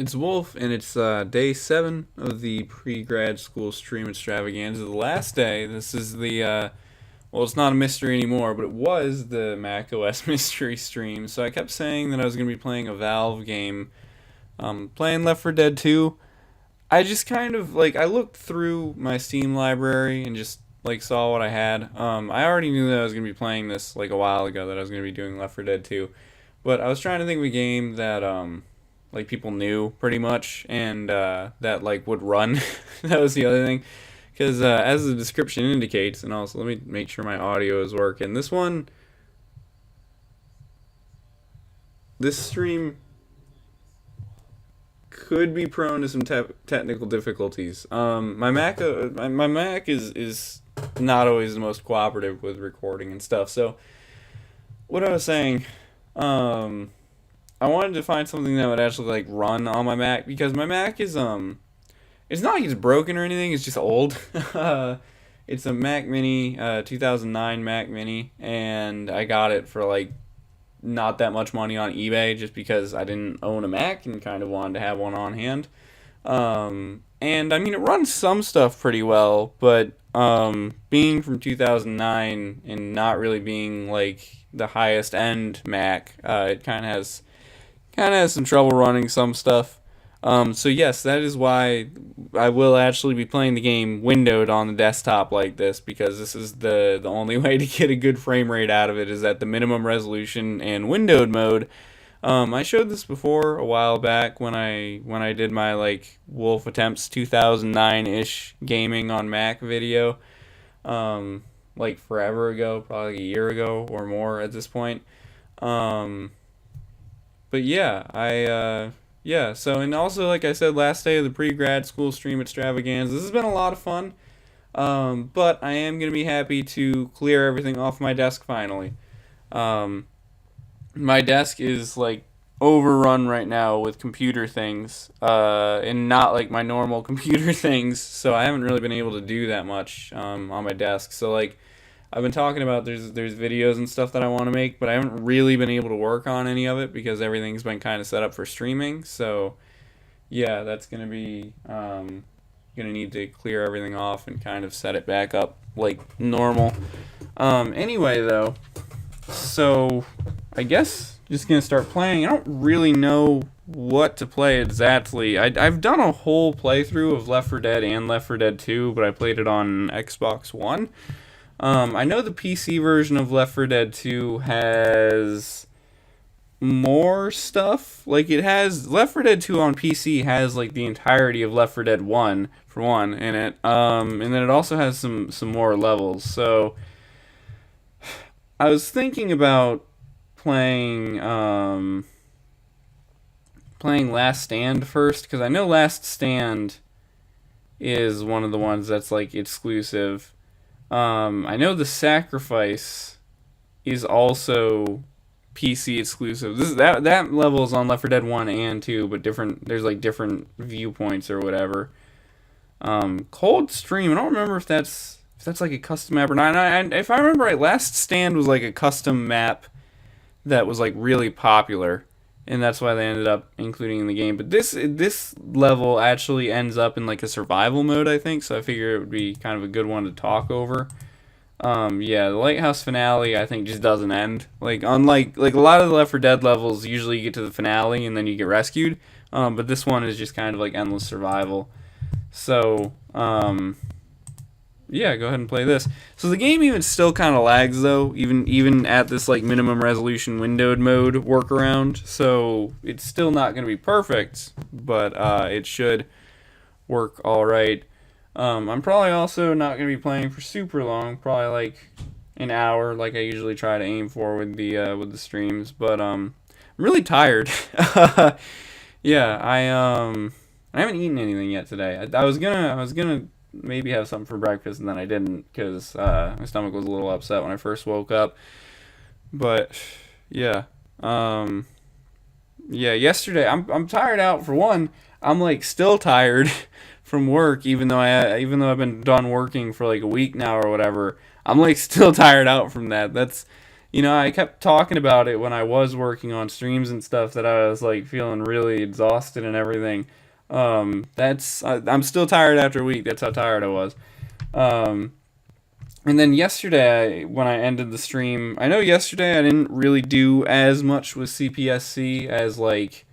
It's Wolf, and it's day 7 of the pre-grad school stream extravaganza. The last day. This is well, it's not a mystery anymore, but it was the Mac OS mystery stream. So I kept saying that I was going to be playing a Valve game, playing Left 4 Dead 2. I just kind of, I looked through my Steam library and just, saw what I had. I already knew that I was going to be playing this, a while ago, that I was going to be doing Left 4 Dead 2. But I was trying to think of a game that, people knew pretty much and that would run. That was the other thing, because as the description indicates, and also let me make sure my audio is working. This stream could be prone to some technical difficulties. My Mac is not always the most cooperative with recording and stuff. So what I was saying, I wanted to find something that would actually run on my Mac, because my Mac is it's not like it's broken or anything. It's just old. It's a Mac Mini, 2009 Mac Mini, and I got it for not that much money on eBay, just because I didn't own a Mac and kind of wanted to have one on hand. And I mean, it runs some stuff pretty well, but being from 2009 and not really being the highest end Mac, it kind of has some trouble running some stuff. So yes, that is why I will actually be playing the game windowed on the desktop like this, because this is the only way to get a good frame rate out of it, is at the minimum resolution and windowed mode. I showed this before a while back when I did my Wolf Attempts 2009-ish gaming on Mac video, forever ago, probably a year ago or more at this point. But yeah, so, and also, like I said, last day of the pre-grad school stream extravaganza. This has been a lot of fun, but I am going to be happy to clear everything off my desk finally. My desk is, overrun right now with computer things, and not, my normal computer things, so I haven't really been able to do that much, on my desk. So, I've been talking about there's videos and stuff that I want to make, but I haven't really been able to work on any of it because everything's been kind of set up for streaming. So yeah, that's gonna be gonna need to clear everything off and kind of set it back up like normal. Anyway though, so I guess just gonna start playing. I don't really know what to play exactly. I've done a whole playthrough of Left 4 Dead and Left 4 Dead 2, but I played it on Xbox One. I know the PC version of Left 4 Dead 2 has more stuff. It has Left 4 Dead 2 on PC has the entirety of Left 4 Dead 1 for one in it. And then it also has some more levels. So I was thinking about playing Last Stand first, because I know Last Stand is one of the ones that's exclusive. I know The Sacrifice is also PC exclusive. That level is on Left 4 Dead 1 and 2, but different. There's different viewpoints or whatever. Cold Stream. I don't remember if that's a custom map or not. And if I remember right, Last Stand was a custom map that was really popular, and that's why they ended up including in the game. But this level actually ends up in a survival mode, I think. So I figure it would be kind of a good one to talk over. Yeah, the Lighthouse finale I think just doesn't end. Unlike a lot of the Left 4 Dead levels, usually you get to the finale and then you get rescued. But this one is just kind of endless survival. So yeah, go ahead and play this. So the game even still kind of lags though, even at this minimum resolution windowed mode workaround. So it's still not going to be perfect, but it should work all right. I'm probably also not going to be playing for super long, probably an hour, like I usually try to aim for with the streams. But I'm really tired. Yeah, I haven't eaten anything yet today. I was gonna maybe have something for breakfast, and then I didn't, because my stomach was a little upset when I first woke up. But yeah, yeah. Yesterday, I'm tired out for one. I'm still tired from work, even though I've been done working for a week now or whatever. I'm still tired out from that. You know, I kept talking about it when I was working on streams and stuff that I was like feeling really exhausted and everything. I'm still tired after a week. That's how tired I was. Um, and then yesterday, when I ended the stream, I know yesterday I didn't really do as much with CPSC as like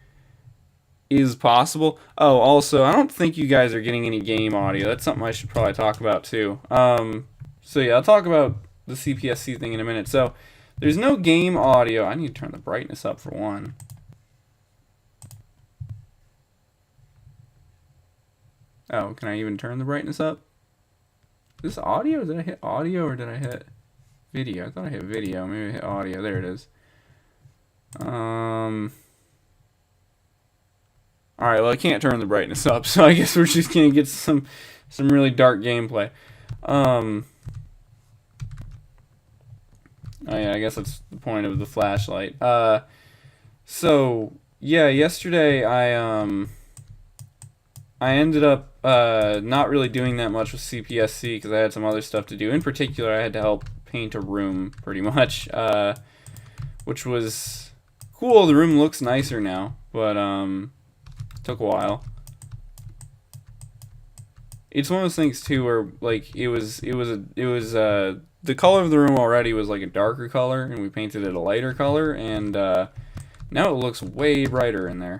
is possible. Oh, also, I don't think you guys are getting any game audio. That's something I should probably talk about too. So yeah, I'll talk about the CPSC thing in a minute. So there's no game audio. I need to turn the brightness up for one. Oh, can I even turn the brightness up? Is this audio? Did I hit audio or did I hit video? I thought I hit video. Maybe I hit audio. There it is. Alright, well I can't turn the brightness up, so I guess we're just gonna get some really dark gameplay. Oh yeah, I guess that's the point of the flashlight. So yeah, yesterday I ended up not really doing that much with CPSC because I had some other stuff to do. In particular, I had to help paint a room pretty much, which was cool. The room looks nicer now, but took a while. It's one of those things too where like it was the color of the room already was like a darker color, and we painted it a lighter color, and now it looks way brighter in there.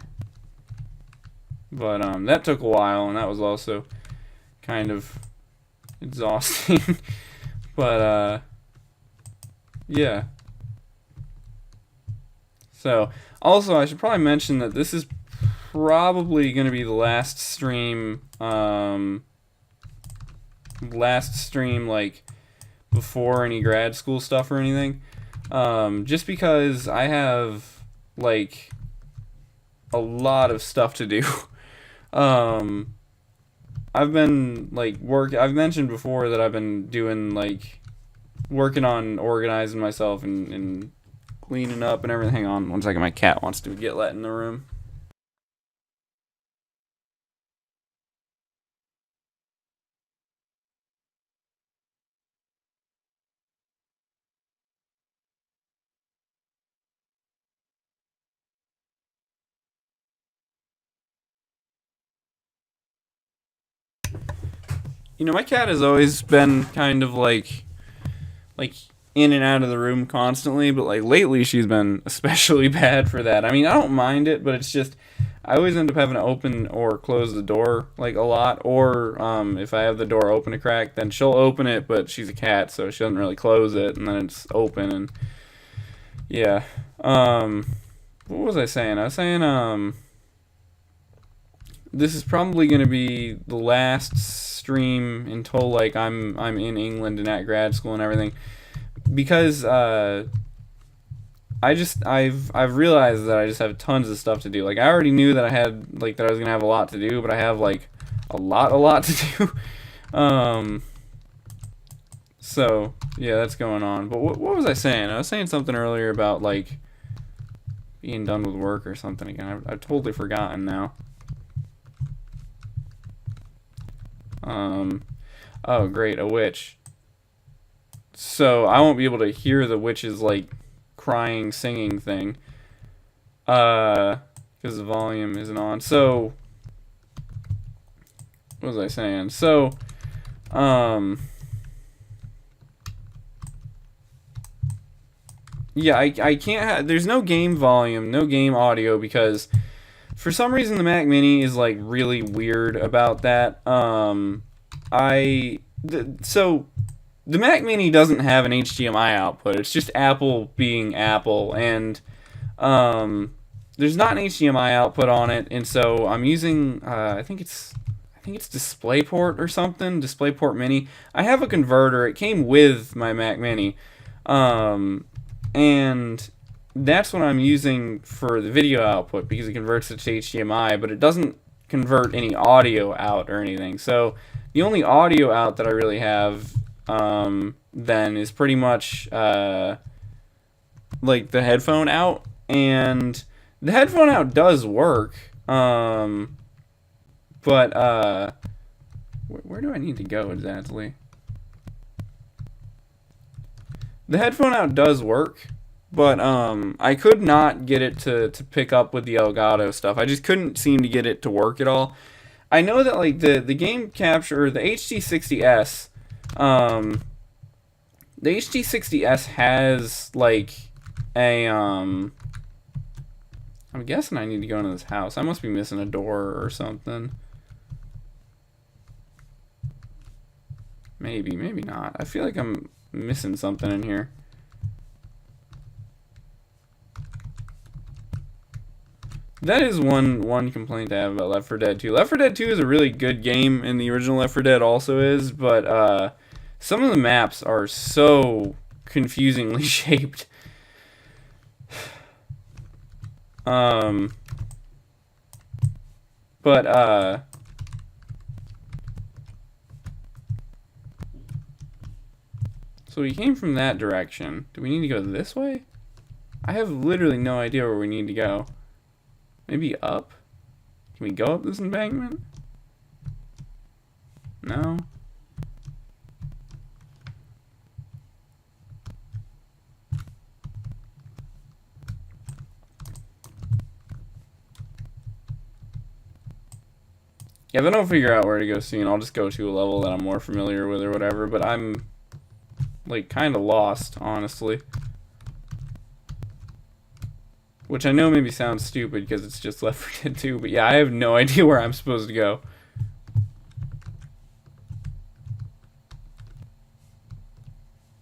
But that took a while, and that was also kind of exhausting. But yeah. So also I should probably mention that this is probably going to be the last stream like before any grad school stuff or anything, just because I have like a lot of stuff to do. I've been like I've mentioned before that I've been doing like working on organizing myself and cleaning up and everything. Hang on one second, my cat wants to get let in the room. You know, my cat has always been kind of like in and out of the room constantly, but like lately she's been especially bad for that. I mean, I don't mind it, but it's just I always end up having to open or close the door like a lot, or if I have the door open a crack, then she'll open it, but she's a cat, so she doesn't really close it, and then it's open, and yeah. What was I saying? I was saying this is probably going to be the last stream until like I'm in England and at grad school and everything, because I've realized that I just have tons of stuff to do. Like I already knew that I was gonna have a lot to do, but I have like a lot to do. So yeah, that's going on. But what was I saying? I was saying something earlier about like being done with work or something again. I've totally forgotten now. Oh great, a witch. So I won't be able to hear the witch's like crying, singing thing, because the volume isn't on. So what was I saying? So yeah, I can't there's no game volume, no game audio, because for some reason the Mac Mini is like really weird about that. So the Mac Mini doesn't have an HDMI output. It's just Apple being Apple, and there's not an HDMI output on it, and so I'm using I think it's DisplayPort or something, DisplayPort Mini. I have a converter. It came with my Mac Mini, and that's what I'm using for the video output because it converts it to HDMI, but it doesn't convert any audio out or anything. So the only audio out that I really have then is pretty much like the headphone out, and the headphone out does work, but where do I need to go exactly? The headphone out does work, but I could not get it to pick up with the Elgato stuff. I just couldn't seem to get it to work at all. I know that like the game capture, the HD60S, um, the HD60S has like a I'm guessing I need to go into this house. I must be missing a door or something. Maybe, maybe not. I feel like I'm missing something in here. That is one complaint I have about Left 4 Dead 2. Left 4 Dead 2 is a really good game, and the original Left 4 Dead also is, but some of the maps are so confusingly shaped. But so we came from that direction. Do we need to go this way? I have literally no idea where we need to go. Maybe up? Can we go up this embankment? No. Yeah, if I don't figure out where to go soon, I'll just go to a level that I'm more familiar with or whatever, but I'm, like, kind of lost, honestly. Which I know maybe sounds stupid because it's just Left 4 Dead 2, but yeah, I have no idea where I'm supposed to go.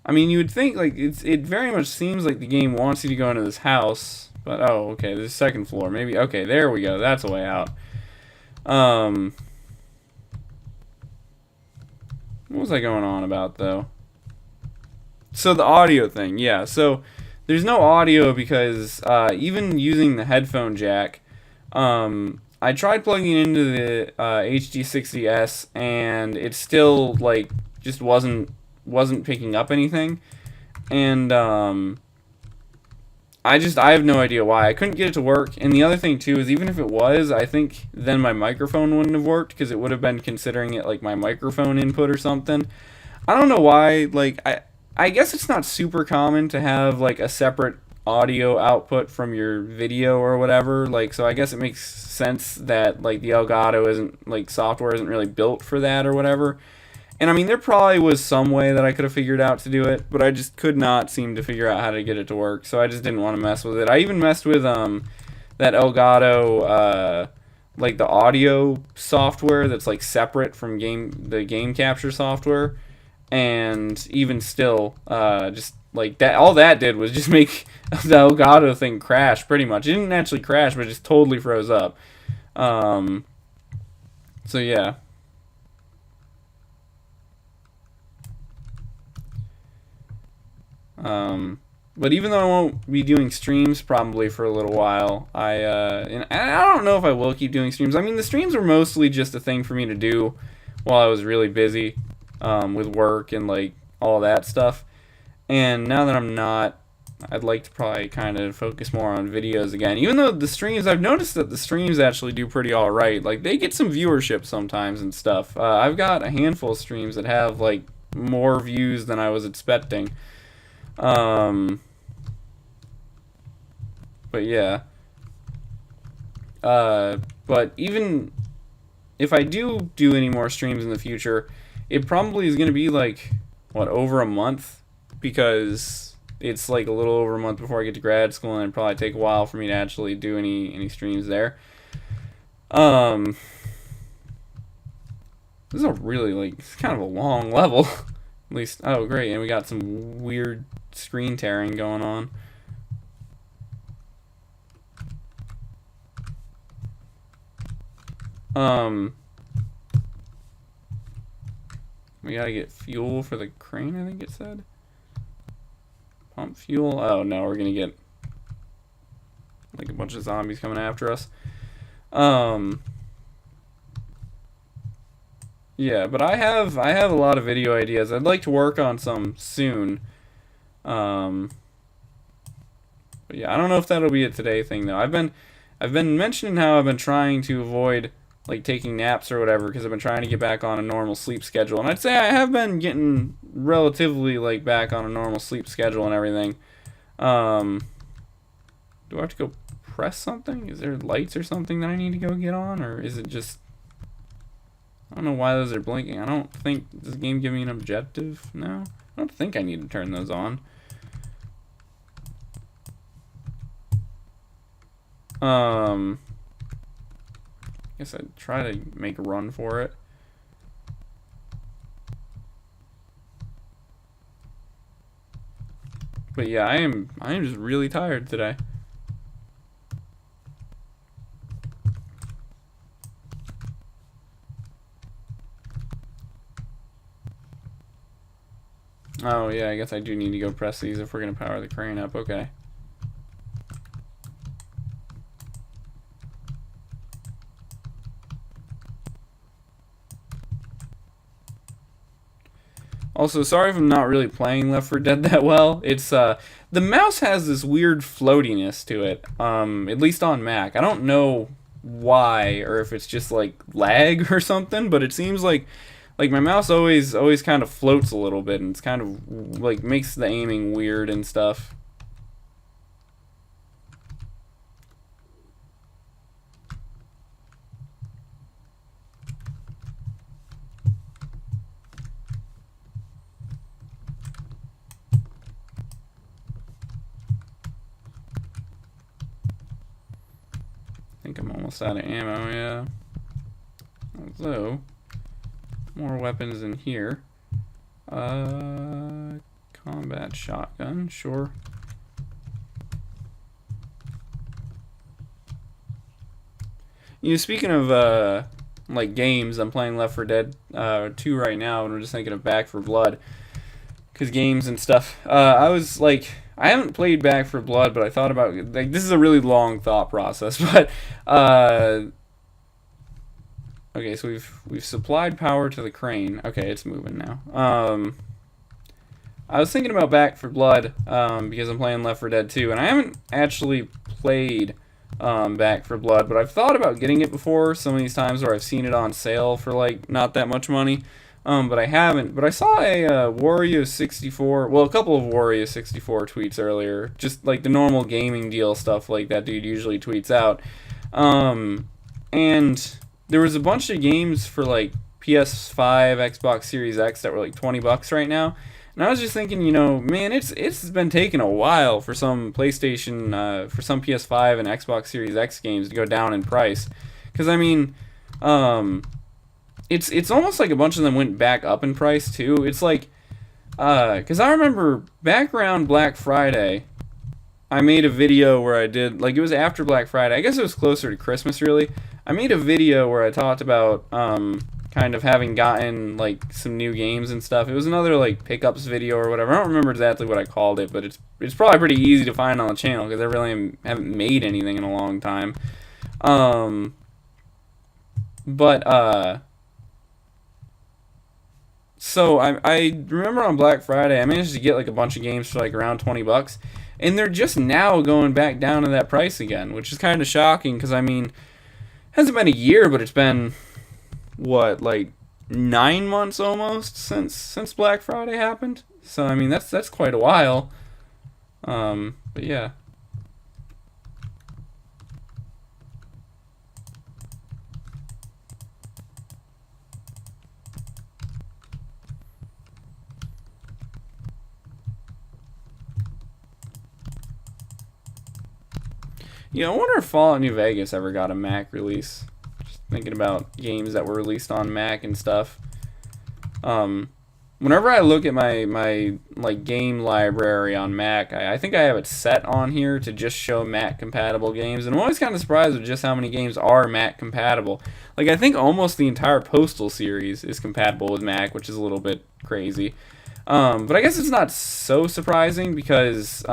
I mean, you would think, like, it very much seems like the game wants you to go into this house, but, oh, okay, there's a second floor. Maybe, okay, there we go. That's a way out. What was I going on about, though? So the audio thing, yeah. So there's no audio because even using the headphone jack, I tried plugging it into the HD60S, and it still like just wasn't picking up anything, and I have no idea why. I couldn't get it to work. And the other thing too is even if it was, I think then my microphone wouldn't have worked because it would have been considering it like my microphone input or something. I don't know why. Like I guess it's not super common to have like a separate audio output from your video or whatever. Like so I guess it makes sense that like the Elgato isn't like software isn't really built for that or whatever. And I mean, there probably was some way that I could have figured out to do it, but I just could not seem to figure out how to get it to work, so I just didn't want to mess with it. I even messed with that Elgato, like the audio software that's like separate from the game capture software, and even still, just like that, all that did was just make the Elgato thing crash pretty much. It didn't actually crash, but it just totally froze up. So yeah. But even though I won't be doing streams probably for a little while, and I don't know if I will keep doing streams. I mean, the streams were mostly just a thing for me to do while I was really busy with work and like all that stuff. And now that I'm not, I'd like to probably kind of focus more on videos again. Even though the streams, I've noticed that the streams actually do pretty all right. Like they get some viewership sometimes and stuff. I've got a handful of streams that have like more views than I was expecting. But yeah. But even if I do any more streams in the future, it probably is going to be like, what, over a month? Because it's like a little over a month before I get to grad school, and it'd probably take a while for me to actually do any streams there. This is a really, like, it's kind of a long level. At least, oh great, and we got some weird screen tearing going on. We gotta get fuel for the crane, I think it said. Pump fuel. Oh no, we're gonna get like a bunch of zombies coming after us. Yeah, but I have a lot of video ideas. I'd like to work on some soon. But yeah, I don't know if that'll be a today thing though. I've been mentioning how I've been trying to avoid like taking naps or whatever, because I've been trying to get back on a normal sleep schedule. And I'd say I have been getting relatively like back on a normal sleep schedule and everything. Do I have to go press something? Is there lights or something that I need to go get on, or is it just, I don't know why those are blinking. I don't think, does the game give me an objective? No, I don't think I need to turn those on. Guess I'd try to make a run for it. But yeah, I am just really tired today. Oh yeah, I guess I do need to go press these if we're gonna power the crane up. Okay. Also, sorry if I'm not really playing Left 4 Dead that well. It's the mouse has this weird floatiness to it. At least on Mac. I don't know why, or if it's just like lag or something, but it seems like my mouse always kind of floats a little bit, and it's kind of like makes the aiming weird and stuff. I think I'm almost out of ammo, yeah. Although, more weapons in here. Combat shotgun, sure. You know, speaking of like games, I'm playing Left 4 Dead 2 right now, and I'm just thinking of Back 4 Blood, because games and stuff. I was like, I haven't played Back 4 Blood, but I thought about, like, this is a really long thought process, but okay, so we've supplied power to the crane. Okay, it's moving now. I was thinking about Back 4 Blood because I'm playing Left 4 Dead 2, and I haven't actually played Back 4 Blood, but I've thought about getting it before some of these times where I've seen it on sale for like not that much money. But I haven't. But I saw a Wario64, well, a couple of Wario64 tweets earlier, just like the normal gaming deal stuff like that dude usually tweets out. And there was a bunch of games for like PS5, Xbox Series X that were like $20 right now. And I was just thinking, you know, man, it's been taking a while for some PlayStation, for some PS5 and Xbox Series X games to go down in price. Because I mean, it's almost like a bunch of them went back up in price too. It's like, because I remember back around Black Friday, I made a video where I did, like, it was after Black Friday. I guess it was closer to Christmas, really. I made a video where I talked about kind of having gotten like some new games and stuff. It was another like pickups video or whatever. I don't remember exactly what I called it, but it's probably pretty easy to find on the channel because I really haven't made anything in a long time. So I remember on Black Friday I managed to get like a bunch of games for like around $20, and they're just now going back down to that price again, which is kind of shocking because I mean, it hasn't been a year, but it's been what, like 9 months almost since Black Friday happened. So I mean that's quite a while. But yeah. Yeah, I wonder if Fallout New Vegas ever got a Mac release. Just thinking about games that were released on Mac and stuff. Whenever I look at my like game library on Mac, I think I have it set on here to just show Mac compatible games, and I'm always kind of surprised with just how many games are Mac compatible. Like I think almost the entire Postal series is compatible with Mac, which is a little bit crazy. But I guess it's not so surprising because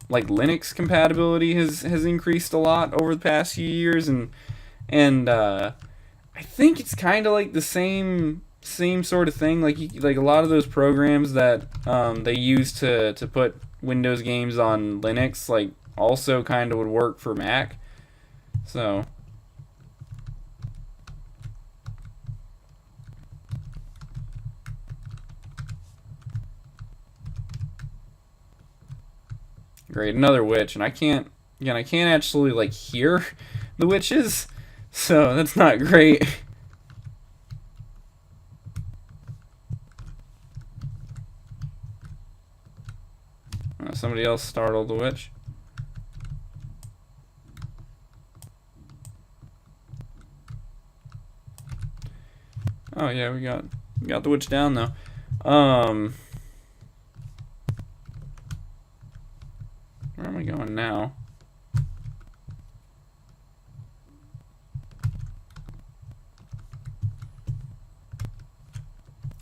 like Linux compatibility has increased a lot over the past few years, and I think it's kind of like the same sort of thing. Like a lot of those programs that they use to put Windows games on Linux, like also kind of would work for Mac. So great. Another witch, and I can't actually like hear the witches, so that's not great. Somebody else startled the witch. Oh yeah, we got the witch down though. Where am I going now?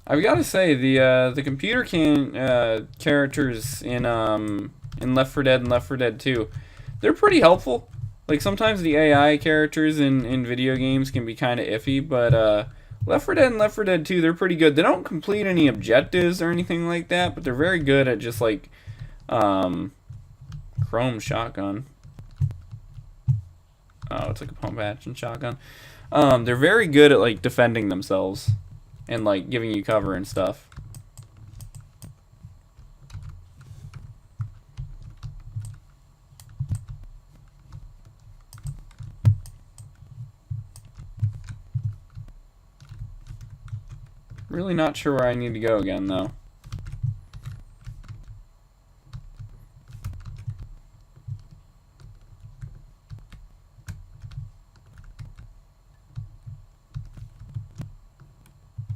I've got to say the computer characters in Left 4 Dead and Left 4 Dead 2, they're pretty helpful. Like sometimes the AI characters in video games can be kind of iffy, but Left 4 Dead and Left 4 Dead 2, they're pretty good. They don't complete any objectives or anything like that, but they're very good at just like chrome shotgun. Oh, it's like a pump action shotgun. They're very good at like defending themselves and like giving you cover and stuff. Really not sure where I need to go again though.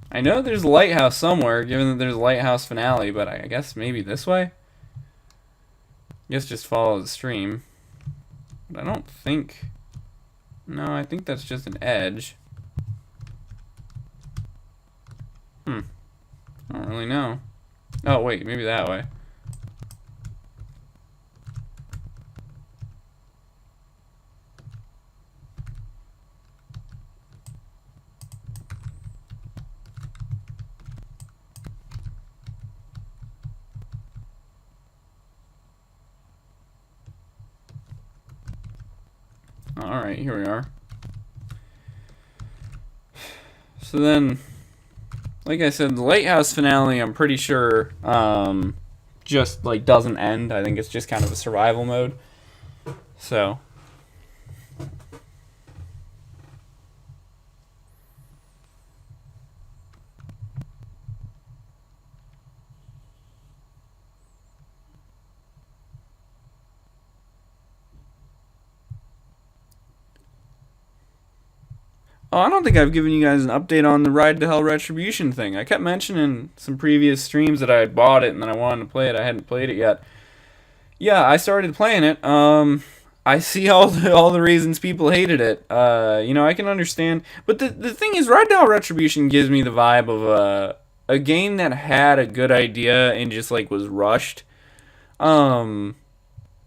I know there's a lighthouse somewhere, given that there's a lighthouse finale, but I guess maybe this way? I guess just follow the stream. But I don't think... No, I think that's just an edge. I don't really know. Oh, wait, maybe that way. Alright, here we are. So then, like I said, the lighthouse finale, I'm pretty sure, just, like, doesn't end. I think it's just kind of a survival mode. So... Oh, I don't think I've given you guys an update on the Ride to Hell Retribution thing. I kept mentioning some previous streams that I had bought it and then I wanted to play it. I hadn't played it yet. Yeah, I started playing it. I see all the reasons people hated it. You know, I can understand. But the thing is, Ride to Hell Retribution gives me the vibe of a game that had a good idea and just like was rushed.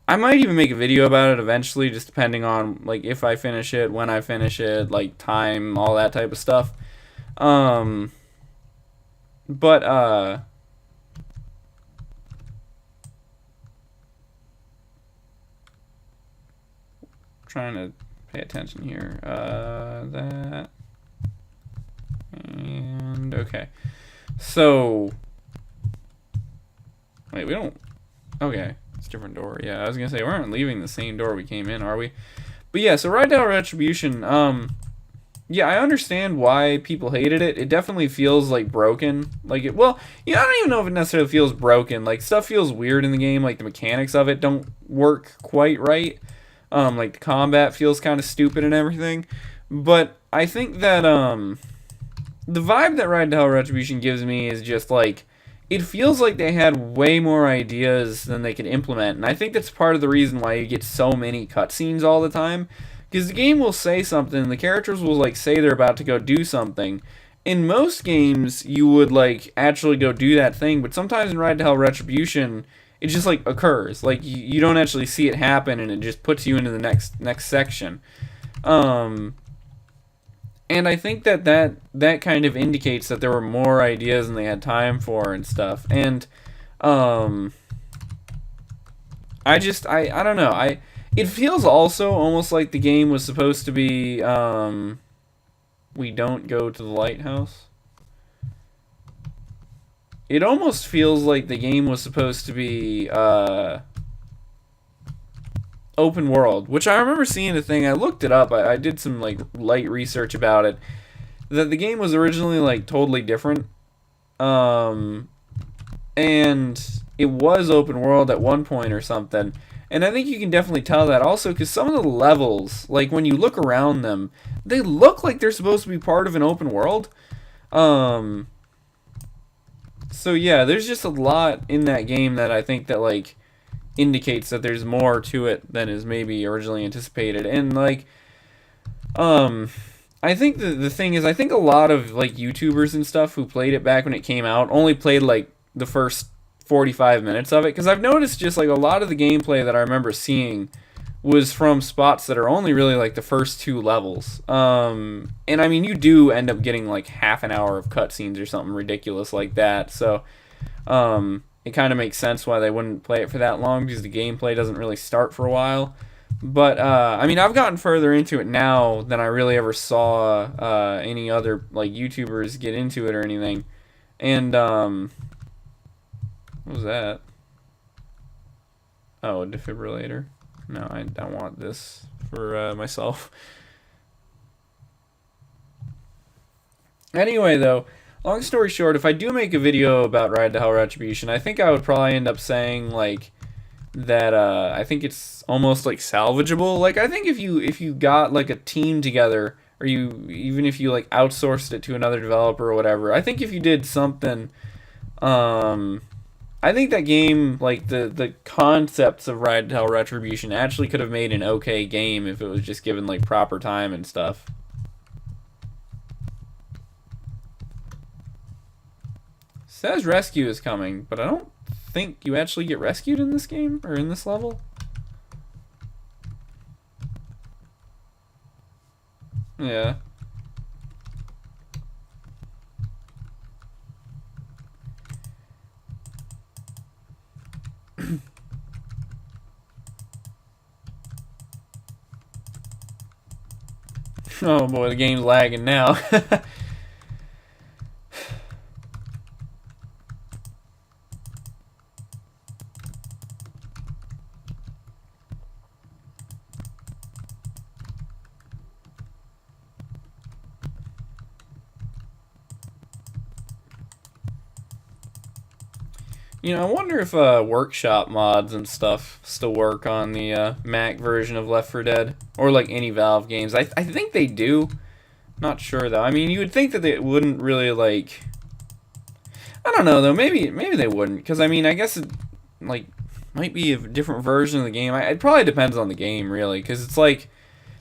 I might even make a video about it eventually, just depending on like if I finish it, when I finish it, like time, all that type of stuff. But trying to pay attention here. That and okay. So wait, we don't. Okay. It's a different door. Yeah, I was gonna say we aren't leaving the same door we came in, are we? But yeah, so Ride to Hell Retribution. Yeah, I understand why people hated it. It definitely feels like broken. Like it. Well, yeah, I don't even know if it necessarily feels broken. Like stuff feels weird in the game. Like the mechanics of it don't work quite right. Like the combat feels kind of stupid and everything. But I think that the vibe that Ride to Hell Retribution gives me is just like. It feels like they had way more ideas than they could implement, and I think that's part of the reason why you get so many cutscenes all the time, because the game will say something, the characters will like say they're about to go do something. In most games, you would like actually go do that thing, but sometimes in Ride to Hell Retribution, it just like occurs, like you don't actually see it happen, and it just puts you into the next section. And I think that kind of indicates that there were more ideas than they had time for and stuff. And I don't know. It feels also almost like the game was supposed to be we don't go to the lighthouse. It almost feels like the game was supposed to be open world, which I remember seeing a thing. I looked it up. I did some like light research about it. That the game was originally like totally different, and it was open world at one point or something. And I think you can definitely tell that also because some of the levels, like when you look around them, they look like they're supposed to be part of an open world. So yeah, there's just a lot in that game that I think that like indicates that there's more to it than is maybe originally anticipated. And like, I think the thing is, I think a lot of like YouTubers and stuff who played it back when it came out only played like the first 45 minutes of it, because I've noticed just like a lot of the gameplay that I remember seeing was from spots that are only really like the first two levels. And I mean, you do end up getting like half an hour of cutscenes or something ridiculous like that. So it kind of makes sense why they wouldn't play it for that long, because the gameplay doesn't really start for a while. But I mean, I've gotten further into it now than I really ever saw any other like YouTubers get into it or anything. And what was that? Oh, a defibrillator. No, I don't want this for myself. Anyway, though, long story short, if I do make a video about Ride to Hell Retribution, I think I would probably end up saying like that I think it's almost like salvageable. Like I think if you got like a team together, or you even if you like outsourced it to another developer or whatever, I think if you did something, I think that game, like the concepts of Ride to Hell Retribution, actually could have made an okay game if it was just given like proper time and stuff. Says rescue is coming, but I don't think you actually get rescued in this game or in this level. Yeah. Oh boy, the game's lagging now. You know, I wonder if workshop mods and stuff still work on the Mac version of Left 4 Dead, or like any Valve games. I think they do. Not sure though. I mean, you would think that they wouldn't really like. I don't know though. Maybe they wouldn't, because I mean, I guess it like might be a different version of the game. It probably depends on the game really, because it's like.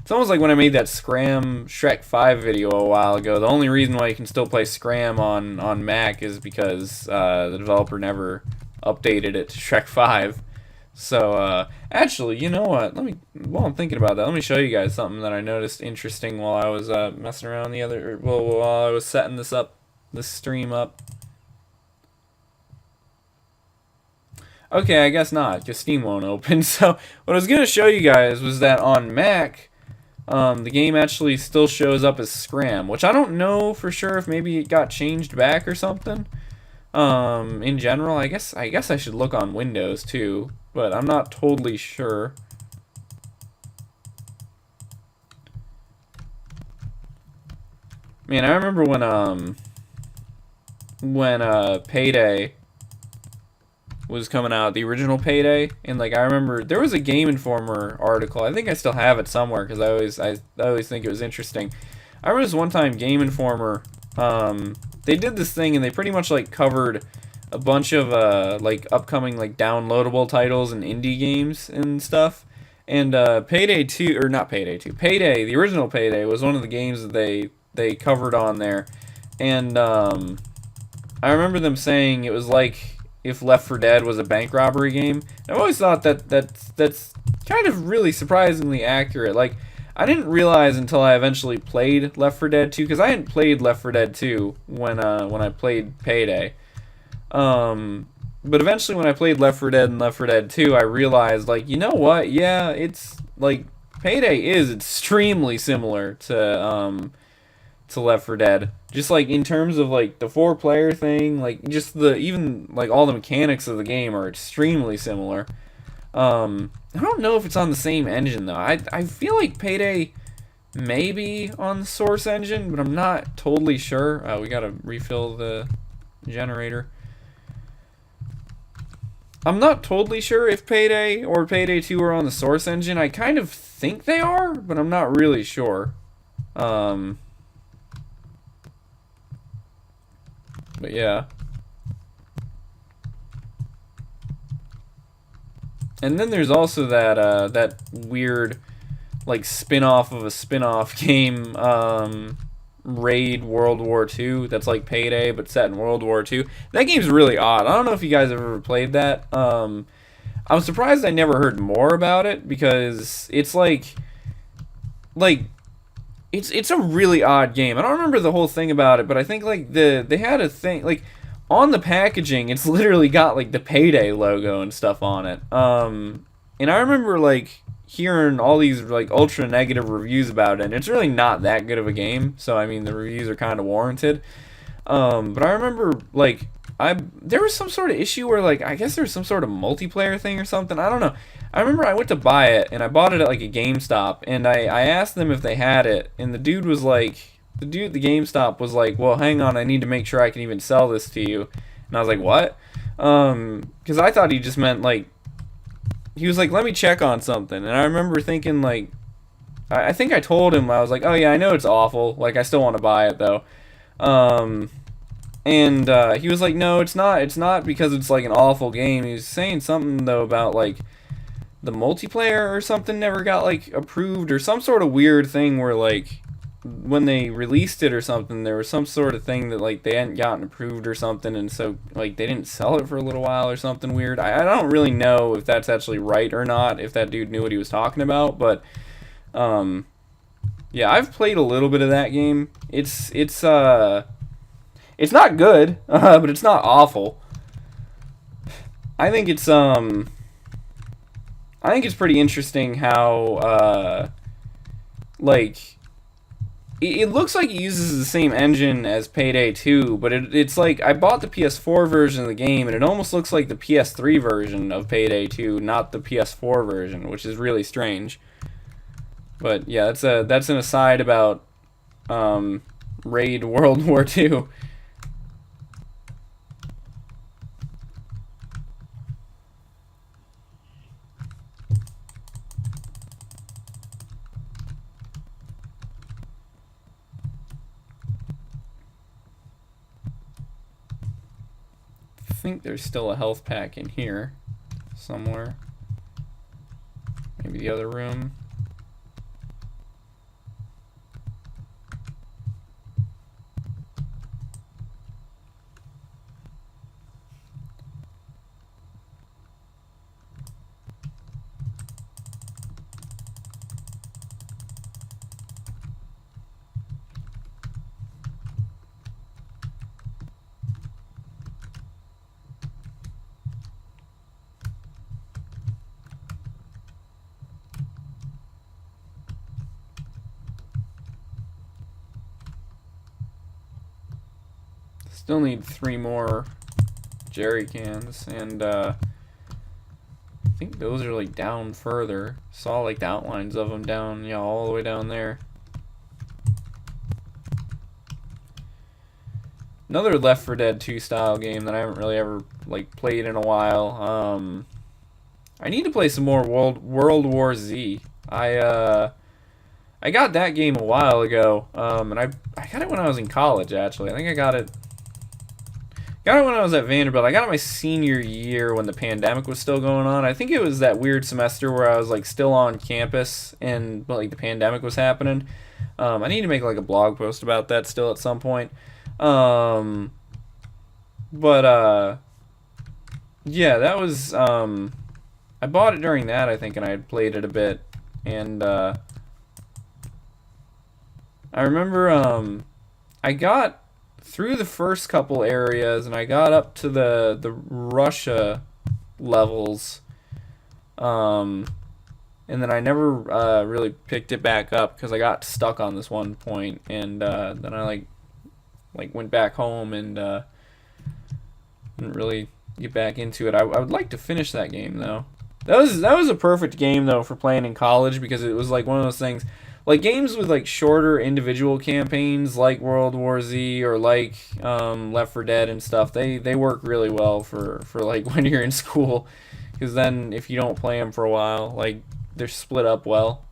It's almost like when I made that Scram Shrek 5 video a while ago. The only reason why you can still play Scram on Mac is because the developer never updated it to Shrek 5. So, actually, you know what? While I'm thinking about that, let me show you guys something that I noticed interesting while I was messing around while I was setting this stream up. Okay, I guess not, because Steam won't open. So, what I was going to show you guys was that on Mac, the game actually still shows up as Scram, which I don't know for sure if maybe it got changed back or something. In general, I guess I should look on Windows too, but I'm not totally sure. Man, I remember when Payday was coming out, the original Payday, and like I remember there was a Game Informer article. I think I still have it somewhere because I always think it was interesting. I remember this one time Game Informer, they did this thing and they pretty much like covered a bunch of like upcoming like downloadable titles and indie games and stuff. And Payday 2, or not Payday 2, Payday, the original Payday was one of the games that they covered on there. And I remember them saying it was like if Left 4 Dead was a bank robbery game. I've always thought that's kind of really surprisingly accurate. Like, I didn't realize until I eventually played Left 4 Dead 2, because I hadn't played Left 4 Dead 2 when I played Payday. But eventually when I played Left 4 Dead and Left 4 Dead 2, I realized, like, you know what? Yeah, it's, like, Payday is extremely similar to Left 4 Dead. Just like in terms of like the 4-player thing, like just even like all the mechanics of the game are extremely similar. I don't know if it's on the same engine though. I feel like Payday may be on the Source engine, but I'm not totally sure. We gotta refill the generator. I'm not totally sure if Payday or Payday 2 are on the Source engine. I kind of think they are, but I'm not really sure. But yeah. And then there's also that that weird like spin-off of a spin-off game, Raid World War II, that's like Payday but set in World War II. That game's really odd. I don't know if you guys have ever played that. I'm surprised I never heard more about it because it's like it's a really odd game. I don't remember the whole thing about it, but I think like they had a thing like on the packaging, it's literally got like the Payday logo and stuff on it. And I remember like hearing all these like ultra negative reviews about it, and it's really not that good of a game. So I mean, the reviews are kind of warranted. But I remember like there was some sort of issue where like I guess there was some sort of multiplayer thing or something. I don't know. I remember I went to buy it and I bought it at like a GameStop, and I asked them if they had it, and the dude was like, the dude at the GameStop was like, well, hang on, I need to make sure I can even sell this to you. And I was like, what? Because I thought he just meant like, he was like, let me check on something. And I remember thinking like, I think I told him, I was like, oh yeah, I know it's awful, like I still want to buy it though. And he was like, no, it's not because it's like an awful game. He was saying something though about like the multiplayer or something never got like approved, or some sort of weird thing where like when they released it or something, there was some sort of thing that like they hadn't gotten approved or something, and so like they didn't sell it for a little while or something weird. I don't really know if that's actually right or not, if that dude knew what he was talking about, but yeah, I've played a little bit of that game. It's not good, but it's not awful. I think it's pretty interesting how like it looks like it uses the same engine as Payday 2, but it's like I bought the PS4 version of the game, and it almost looks like the PS3 version of Payday 2, not the PS4 version, which is really strange. But yeah, that's an aside about Raid World War II. I think there's still a health pack in here somewhere. Maybe the other room. Still need 3 more jerry cans, and I think those are like down further. Saw like the outlines of them down, yeah, all the way down there. Another Left 4 Dead 2 style game that I haven't really ever like played in a while. I need to play some more World War Z. I got that game a while ago, and I got it when I was in college actually. I think I got it when I was at Vanderbilt. I got it my senior year when the pandemic was still going on. I think it was that weird semester where I was like still on campus and like the pandemic was happening. I need to make like a blog post about that still at some point. Yeah, that was I bought it during that, I think, and I had played it a bit, and I remember I got through the first couple areas, and I got up to the Russia levels, and then I never really picked it back up because I got stuck on this one point, and then I like went back home and didn't really get back into it. I would like to finish that game though. That was a perfect game though for playing in college because it was like one of those things, like games with like shorter individual campaigns like World War Z or like Left 4 Dead and stuff. They work really well for like when you're in school, because then if you don't play them for a while, like they're split up well.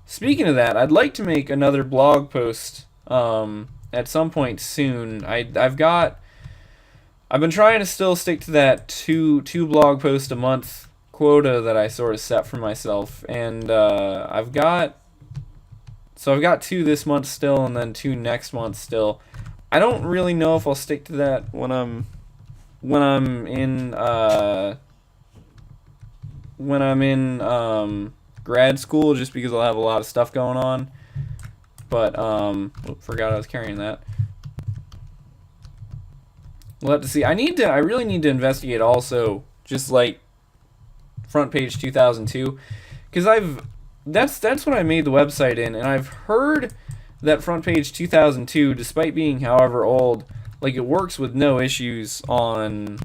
Speaking of that, I'd like to make another blog post at some point soon. I've been trying to still stick to that two blog post a month quota that I sort of set for myself, and I've got two this month still, and then two next month still. I don't really know if I'll stick to that when I'm in grad school, just because I'll have a lot of stuff going on. But forgot I was carrying that. We'll have to see. I really need to investigate also, just like front page 2002, because that's what I made the website in, and I've heard that front page 2002, despite being however old, like it works with no issues on.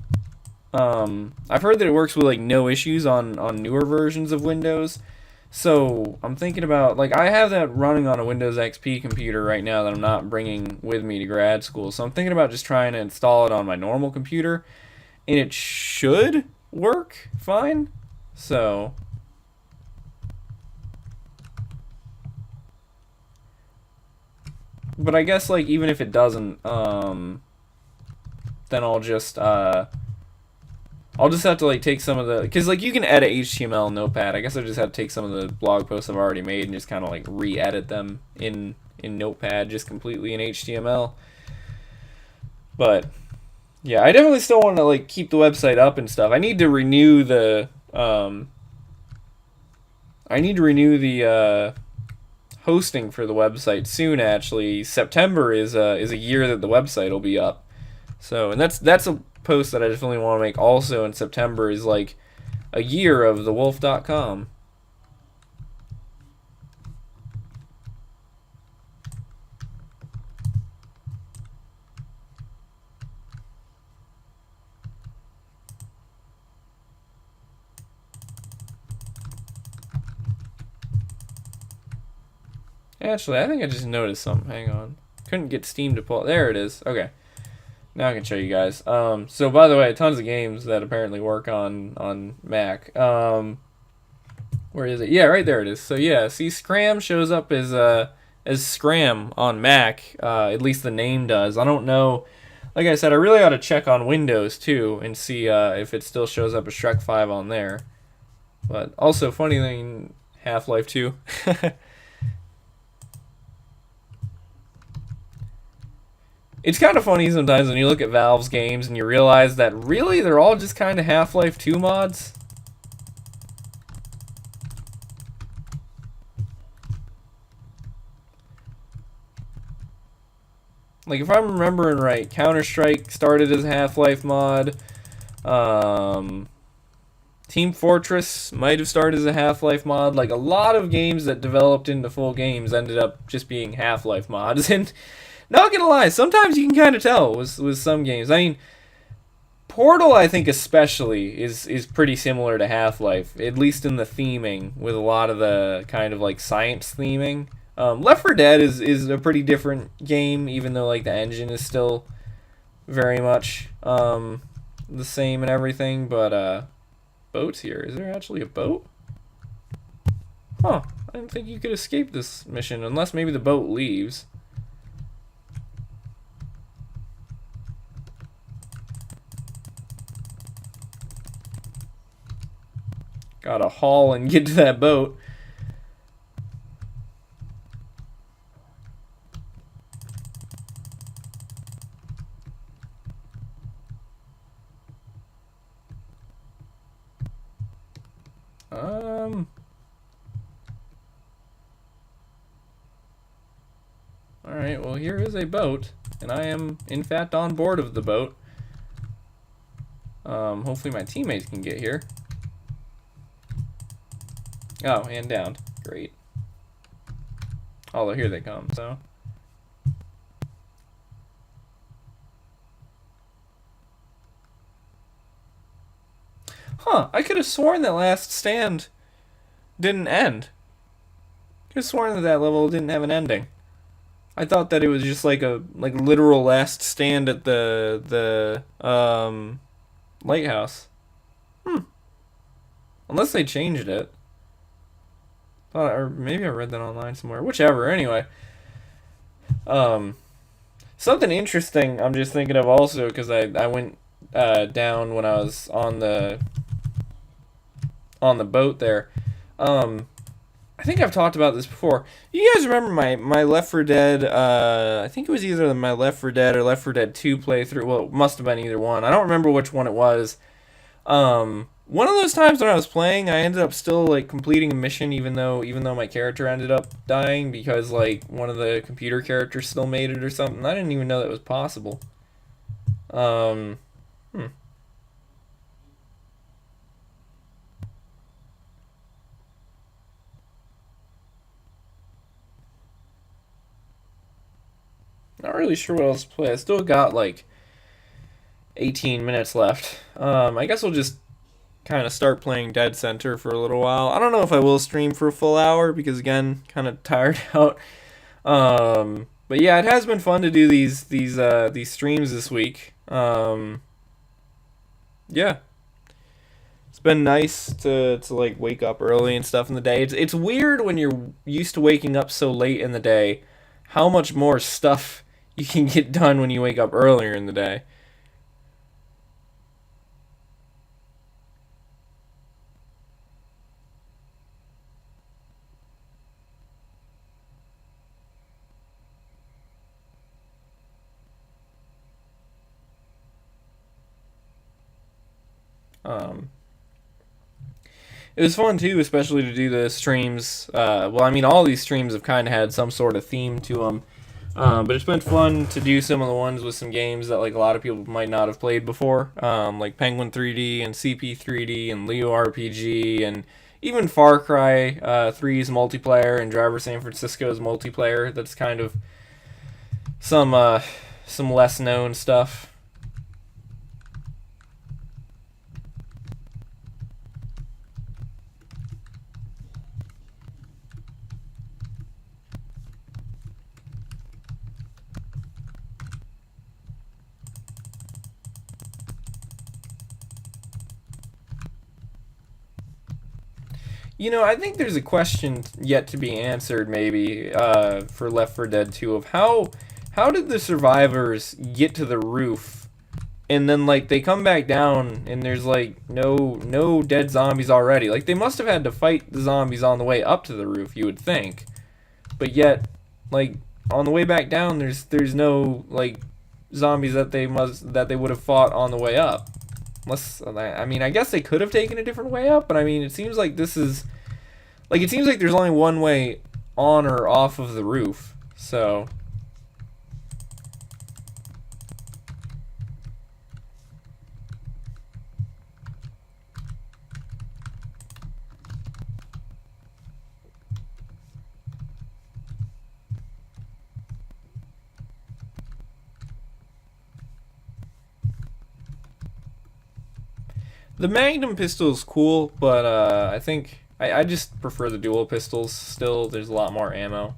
I've heard that it works with like no issues on newer versions of Windows. So I'm thinking about, like, I have that running on a Windows XP computer right now that I'm not bringing with me to grad school. So I'm thinking about just trying to install it on my normal computer, and it should work fine. So but I guess, like, even if it doesn't, then I'll just have to, like, take some of the, because, like, you can edit HTML in Notepad. I guess I just have to take some of the blog posts I've already made and just kind of, like, re-edit them in Notepad, just completely in HTML. But yeah, I definitely still want to, like, keep the website up and stuff. I need to renew the hosting for the website soon. Actually, September is a year that the website will be up. So, and that's a post that I definitely want to make also in September, is like a year of thewolf.com. Actually, I think I just noticed something. Hang on. Couldn't get Steam to pull. There it is. Okay. Now I can show you guys. So by the way, tons of games that apparently work on Mac. Where is it? Yeah, right there it is. So yeah, see, Scram shows up as Scram on Mac. At least the name does. I don't know. Like I said, I really ought to check on Windows too and see if it still shows up as Shrek 5 on there. But also, funny thing, Half-Life 2. It's kind of funny sometimes when you look at Valve's games and you realize that really they're all just kind of Half-Life 2 mods. Like, if I'm remembering right, Counter-Strike started as a Half-Life mod. Team Fortress might have started as a Half-Life mod. Like, a lot of games that developed into full games ended up just being Half-Life mods. And not gonna lie, sometimes you can kind of tell with some games. I mean, Portal, I think especially, is pretty similar to Half-Life, at least in the theming, with a lot of the kind of like science theming. Left 4 Dead is a pretty different game, even though like the engine is still very much the same and everything. But boats here. Is there actually a boat? Huh. I didn't think you could escape this mission, unless maybe the boat leaves. Gotta haul and get to that boat. Alright, well, here is a boat, and I am, in fact, on board of the boat. Hopefully my teammates can get here. Oh, and down. Great. Although here they come, so. Huh, I could have sworn that Last Stand didn't end. Could have sworn that that level didn't have an ending. I thought that it was just like a literal last stand at the lighthouse. Hmm. Unless they changed it. Or maybe I read that online somewhere. Whichever. Anyway. Um. Something interesting. I'm just thinking of also because I went down when I was on the boat there. I think I've talked about this before. You guys remember my Left 4 Dead, I think it was either my Left 4 Dead or Left 4 Dead 2 playthrough. Well, it must have been either one. I don't remember which one it was. One of those times when I was playing, I ended up still like completing a mission even though my character ended up dying because like one of the computer characters still made it or something. I didn't even know that was possible. Hmm. Not really sure what else to play. I still got like 18 minutes left. I guess we'll just kind of start playing Dead Center for a little while. I don't know if I will stream for a full hour because again, kind of tired out. But yeah, it has been fun to do these streams this week. Yeah, it's been nice to like wake up early and stuff in the day. It's weird when you're used to waking up so late in the day, how much more stuff you can get done when you wake up earlier in the day. Um, it was fun too, especially to do the streams. Well, I mean, all these streams have kind of had some sort of theme to them. But it's been fun to do some of the ones with some games that like a lot of people might not have played before, like Penguin 3D and CP 3D and Leo RPG and even Far Cry 3's multiplayer and Driver San Francisco's multiplayer. That's kind of some less known stuff. I think there's a question yet to be answered, maybe, for Left 4 Dead 2 of how did the survivors get to the roof, and then like they come back down and there's like no dead zombies already. Like they must have had to fight the zombies on the way up to the roof, you would think, but yet like on the way back down, there's no like zombies that they would have fought on the way up. Unless, I mean, I guess they could have taken a different way up, but I mean, it seems like this is like it seems like there's only one way on or off of the roof. So the Magnum pistol is cool, but I think I just prefer the dual pistols. Still, there's a lot more ammo.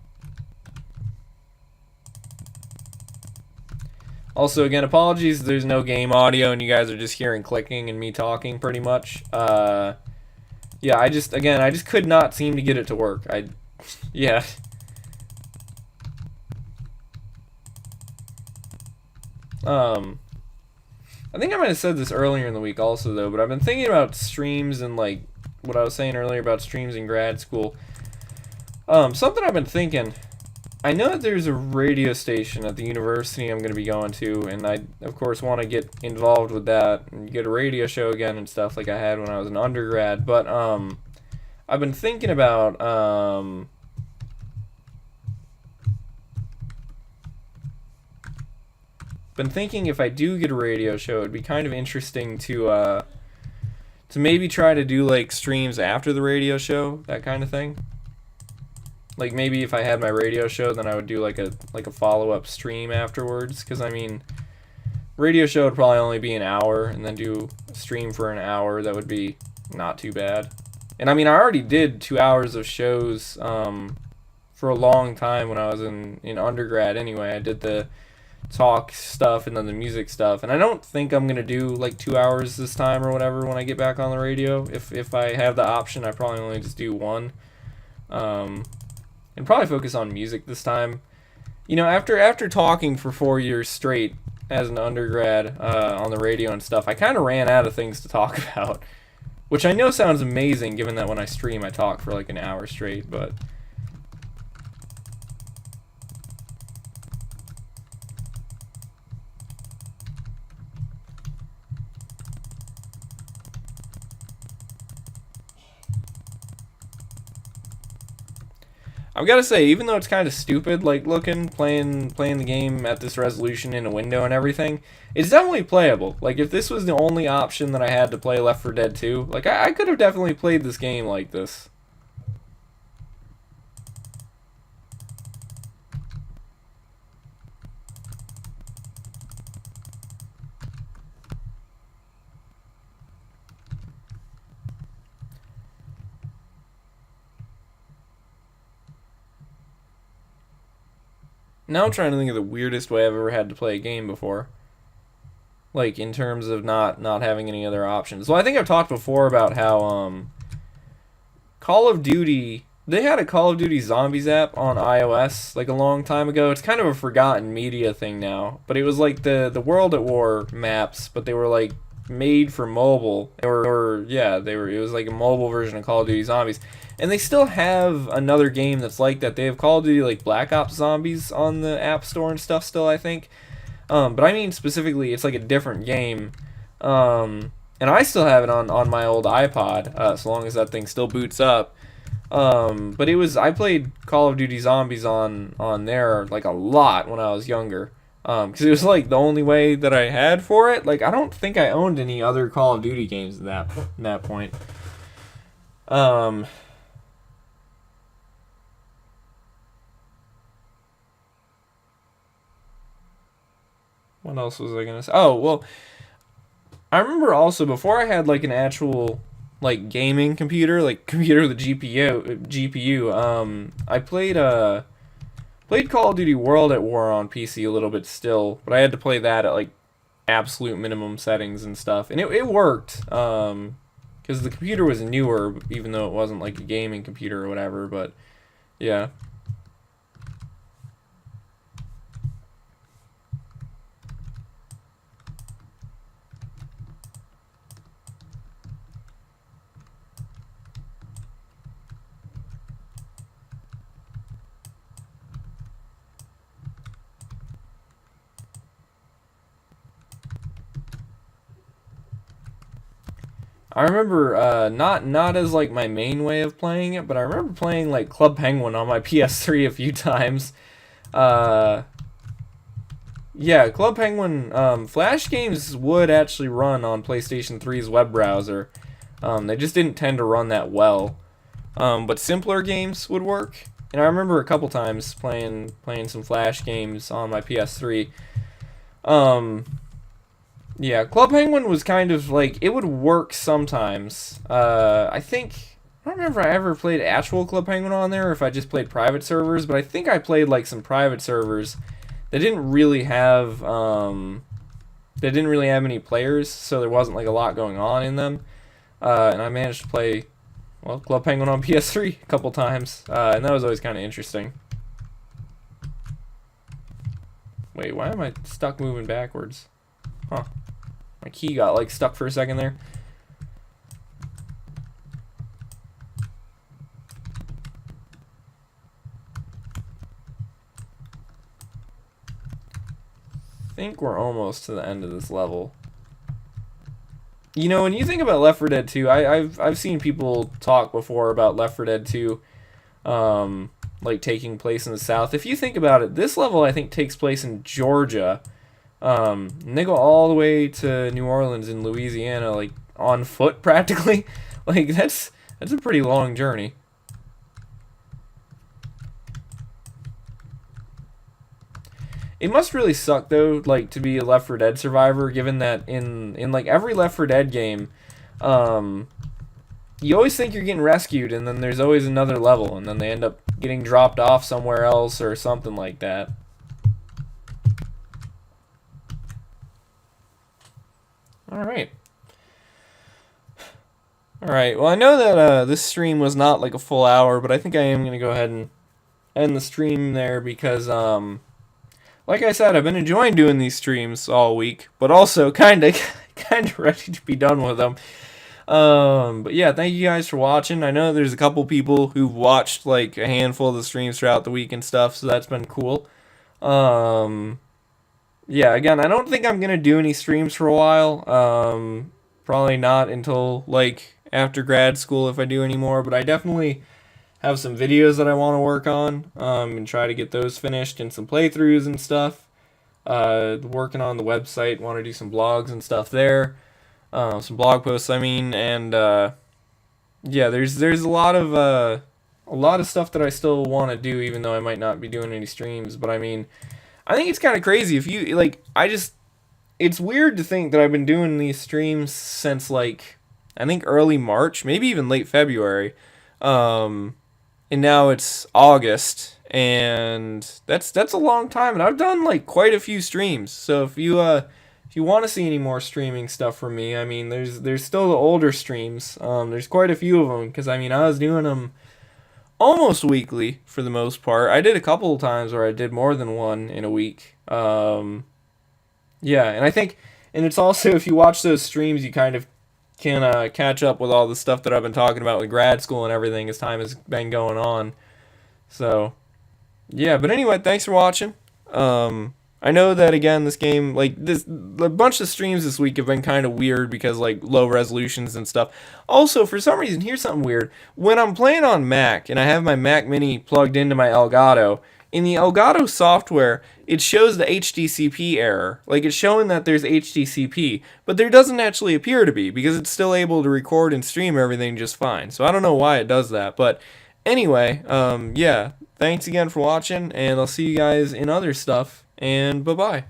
Also, again, apologies. There's no game audio, and you guys are just hearing clicking and me talking, pretty much. Yeah, I just could not seem to get it to work. Yeah. I think I might have said this earlier in the week also, though, but I've been thinking about streams and, like, what I was saying earlier about streams in grad school. Something I've been thinking, I know that there's a radio station at the university I'm going to be going to, and I, of course, want to get involved with that and get a radio show again and stuff like I had when I was an undergrad, but, I've been thinking about, if I do get a radio show, it'd be kind of interesting to maybe try to do like streams after the radio show, that kind of thing. Like maybe if I had my radio show, then I would do like a follow-up stream afterwards, because I mean, radio show would probably only be an hour, and then do a stream for an hour. That would be not too bad. And I mean, I already did 2 hours of shows for a long time when I was in undergrad anyway. I did the talk stuff and then the music stuff, and I don't think I'm gonna do like 2 hours this time or whatever when I get back on the radio. If I have the option, I probably only just do one, and probably focus on music this time. You know, after talking for 4 years straight as an undergrad on the radio and stuff, I kind of ran out of things to talk about, which I know sounds amazing given that when I stream I talk for like an hour straight, but I've got to say, even though it's kind of stupid, like playing the game at this resolution in a window and everything, it's definitely playable. Like, if this was the only option that I had to play Left 4 Dead 2, like, I could have definitely played this game like this. Now I'm trying to think of the weirdest way I've ever had to play a game before. Like, in terms of not having any other options. Well, I think I've talked before about how Call of Duty, they had a Call of Duty Zombies app on iOS like a long time ago. It's kind of a forgotten media thing now, but it was like the World at War maps, but they were like made for mobile. It was like a mobile version of Call of Duty Zombies. And they still have another game that's like that. They have Call of Duty like Black Ops Zombies on the App Store and stuff still, I think. But I mean specifically, it's like a different game. And I still have it on my old iPod, so long as that thing still boots up. But I played Call of Duty Zombies on there like a lot when I was younger. Because it was like the only way that I had for it. Like, I don't think I owned any other Call of Duty games at that point. What else was I gonna say? Oh, well, I remember also before I had like an actual like gaming computer, like computer with a GPU. I played Call of Duty World at War on PC a little bit still, but I had to play that at like absolute minimum settings and stuff, and it worked. Because the computer was newer, even though it wasn't like a gaming computer or whatever. But yeah. I remember not as like my main way of playing it, but I remember playing like Club Penguin on my PS3 a few times. Yeah, Club Penguin Flash games would actually run on PlayStation 3's web browser. They just didn't tend to run that well. But simpler games would work. And I remember a couple times playing some Flash games on my PS3. Yeah, Club Penguin was kind of like, it would work sometimes. I don't remember if I ever played actual Club Penguin on there or if I just played private servers, but I think I played like some private servers that didn't really have any players, so there wasn't like a lot going on in them. And I managed to play, well, Club Penguin on PS3 a couple times, and that was always kind of interesting. Wait, why am I stuck moving backwards? Huh. My key got like stuck for a second there. I think we're almost to the end of this level. You know, when you think about Left 4 Dead 2, I've seen people talk before about Left 4 Dead 2 like taking place in the South. If you think about it, this level I think takes place in Georgia. And they go all the way to New Orleans in Louisiana, like on foot practically. Like that's a pretty long journey. It must really suck though, like to be a Left 4 Dead survivor, given that in like every Left 4 Dead game, um, you always think you're getting rescued, and then there's always another level, and then they end up getting dropped off somewhere else or something like that. All right. All right. Well, I know that this stream was not like a full hour, but I think I am gonna go ahead and end the stream there because like I said, I've been enjoying doing these streams all week, but also kind of kind of ready to be done with them. But yeah, thank you guys for watching. I know there's a couple people who've watched like a handful of the streams throughout the week and stuff, so that's been cool. Um, yeah, again, I don't think I'm gonna do any streams for a while. Probably not until like after grad school if I do any more, but I definitely have some videos that I want to work on and try to get those finished and some playthroughs and stuff. Working on the website, want to do some blogs and stuff there, some blog posts. I mean, and yeah, there's a lot of stuff that I still want to do, even though I might not be doing any streams. But I mean, I think it's kind of crazy if you like. It's weird to think that I've been doing these streams since like I think early March, maybe even late February. Um, and now it's August, and that's a long time, and I've done like quite a few streams. So if you want to see any more streaming stuff from me, I mean, there's still the older streams. There's quite a few of them because I mean I was doing them almost weekly for the most part. I did a couple of times where I did more than one in a week. Yeah, and I think, and it's also if you watch those streams, you kind of can catch up with all the stuff that I've been talking about with grad school and everything as time has been going on. So, yeah, but anyway, thanks for watching. I know that again, this game, like a bunch of streams this week have been kind of weird because like low resolutions and stuff. Also, for some reason, here's something weird. When I'm playing on Mac and I have my Mac Mini plugged into my Elgato, in the Elgato software, it shows the HDCP error. Like it's showing that there's HDCP, but there doesn't actually appear to be because it's still able to record and stream everything just fine. So I don't know why it does that, but anyway, yeah, thanks again for watching, and I'll see you guys in other stuff, and bye-bye.